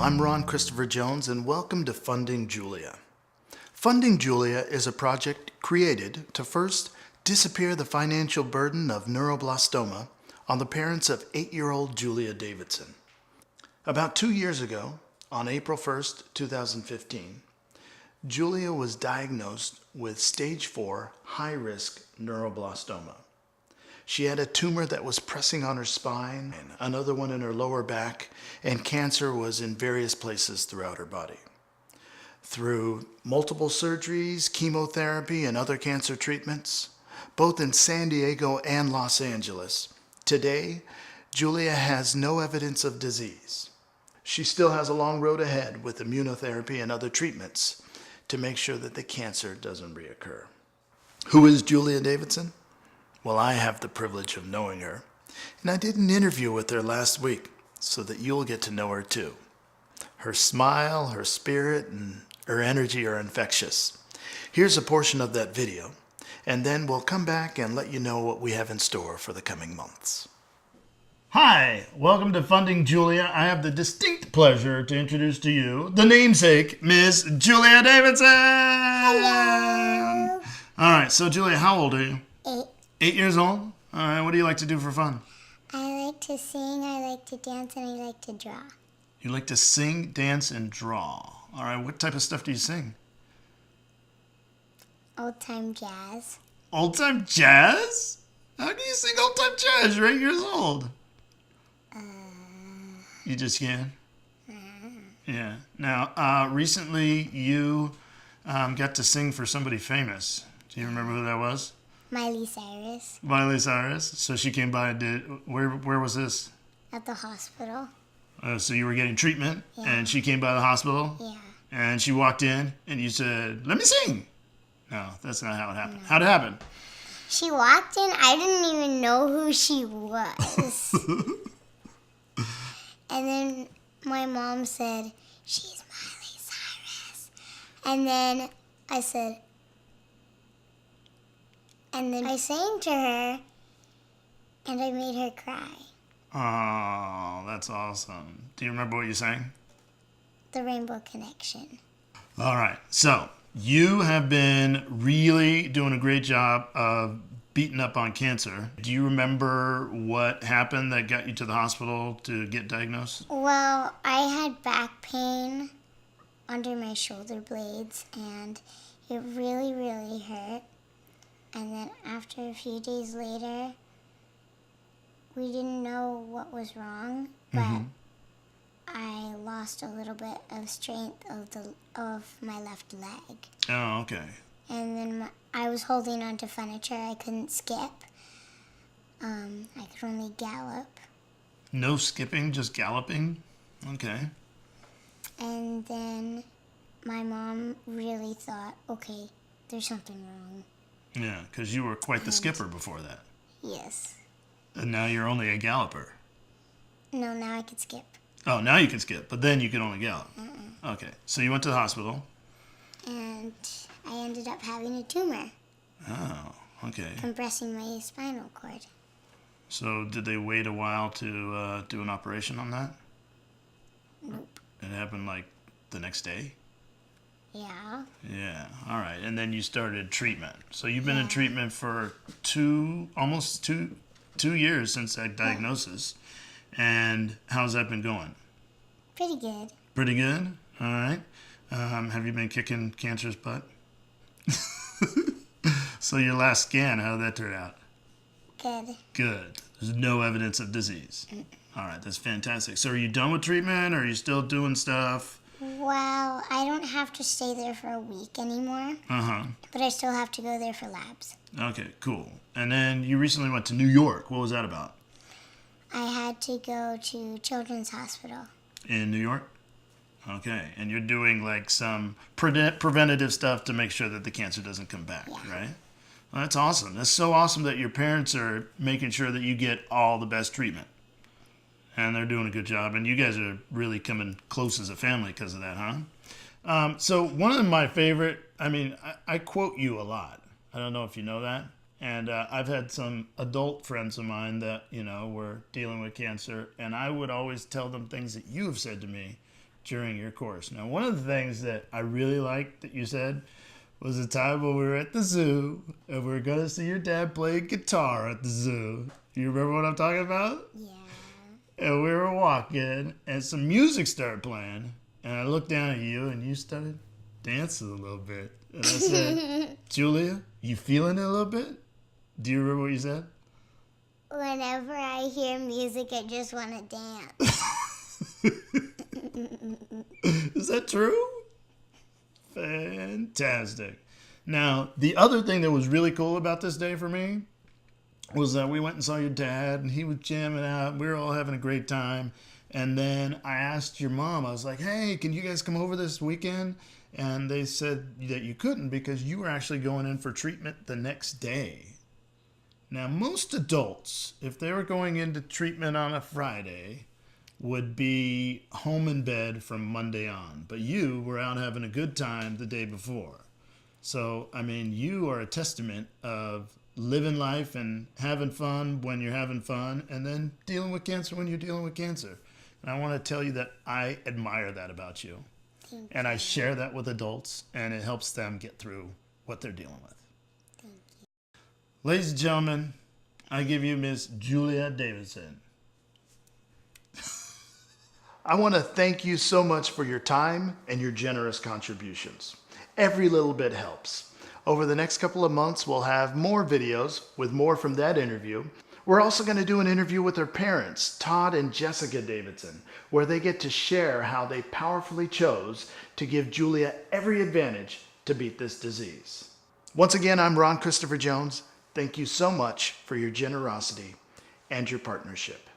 I'm Ron Christopher Jones, and welcome to Funding Julia. Funding Julia is a project created to first disappear the financial burden of neuroblastoma on the parents of 8-year-old Julia Davidson. About 2 years ago, on April 1st, 2015, Julia was diagnosed with stage 4 high-risk neuroblastoma. She had a tumor that was pressing on her spine, and another one in her lower back, and cancer was in various places throughout her body. Through multiple surgeries, chemotherapy, and other cancer treatments, both in San Diego and Los Angeles, today, Julia has no evidence of disease. She still has a long road ahead with immunotherapy and other treatments to make sure that the cancer doesn't reoccur. Who is Julia Davidson? Well, I have the privilege of knowing her, and I did an interview with her last week so that you'll get to know her too. Her smile, her spirit, and her energy are infectious. Here's a portion of that video, and then we'll come back and let you know what we have in store for the coming months. Hi, welcome to Funding Julia. I have the distinct pleasure to introduce to you the namesake, Miss Julia Davidson. Hello. All right, so Julia, how old are you? 8. 8 years old? All right, what do you like to do for fun? I like to sing, I like to dance, and I like to draw. You like to sing, dance, and draw. All right, what type of stuff do you sing? Old-time jazz. Old-time jazz? How can you sing old-time jazz? You're 8 years old. You just can? Yeah. Now, recently you got to sing for somebody famous. Do you remember who that was? Miley Cyrus. Miley Cyrus. So she came by and did. Where was this? At the hospital. So you were getting treatment, Yeah. and she came by the hospital, Yeah. and she walked in, and you said, "Let me sing." No, that's not how it happened. How'd it happen? She walked in, I didn't even know who she was. And then my mom said, "She's Miley Cyrus." And then I said, and then I sang to her, and I made her cry. Oh, that's awesome. Do you remember what you sang? The Rainbow Connection. All right. So you have been really doing a great job of beating up on cancer. Do you remember what happened that got you to the hospital to get diagnosed? Well, I had back pain under my shoulder blades, and it really, really hurt. And then after a few days later, we didn't know what was wrong, but I lost a little bit of strength of my left leg. Oh, okay. And then I was holding onto furniture. I couldn't skip. I could only gallop. No skipping, just galloping? Okay. And then my mom really thought, okay, there's something wrong. Yeah, because you were quite the skipper before that. Yes. And now you're only a galloper. No, now I could skip. Oh, now you can skip, but then you can only gallop. Okay, so you went to the hospital. And I ended up having a tumor, Oh, okay. compressing my spinal cord. So did they wait a while to do an operation on that? Nope. It happened like the next day? Yeah. Yeah, all right. And then you started treatment. So you've been in Yeah. treatment for almost two years since that diagnosis. And how's that been going? Pretty good. Pretty good? All right. Have you been kicking cancer's butt? So your last scan, how did that turn out? Good. Good. There's no evidence of disease. All right, that's fantastic. So are you done with treatment, or are you still doing stuff? Well, I don't have to stay there for a week anymore, Uh-huh. but I still have to go there for labs. Okay, cool. And then you recently went to New York. What was that about? I had to go to Children's Hospital. In New York? Okay, and you're doing like some preventative stuff to make sure that the cancer doesn't come back, right? Well, that's awesome. That's so awesome that your parents are making sure that you get all the best treatment. And they're doing a good job. And you guys are really coming close as a family because of that, huh? So one of my favorite, I quote you a lot. I don't know if you know that. And I've had some adult friends of mine that, were dealing with cancer. And I would always tell them things that you have said to me. during your course. Now, one of the things that I really liked that you said was the time when we were at the zoo and we were going to see your dad play guitar at the zoo. You remember what I'm talking about? Yeah. And we were walking and some music started playing. And I looked down at you and you started dancing a little bit. And I said, Julia, you feeling it a little bit? Do you remember what you said? Whenever I hear music, I just want to dance. Is that true? Fantastic. Now, the other thing that was really cool about this day for me was that we went and saw your dad and he was jamming out. We were all having a great time. And then I asked your mom, I was like, hey, can you guys come over this weekend? And they said that you couldn't because you were actually going in for treatment the next day. Now, most adults, if they were going into treatment on a Friday, would be home in bed from Monday on. But you were out having a good time the day before. So, I mean, you are a testament of living life and having fun when you're having fun and then dealing with cancer when you're dealing with cancer. And I want to tell you that I admire that about you. And I share that with adults, and it helps them get through what they're dealing with. Thank you. Ladies and gentlemen, I give you Miss Julia Davidson. I want to thank you so much for your time and your generous contributions. Every little bit helps. Over the next couple of months, we'll have more videos with more from that interview. We're also going to do an interview with her parents, Todd and Jessica Davidson, where they get to share how they powerfully chose to give Julia every advantage to beat this disease. Once again, I'm Ron Christopher Jones. Thank you so much for your generosity and your partnership.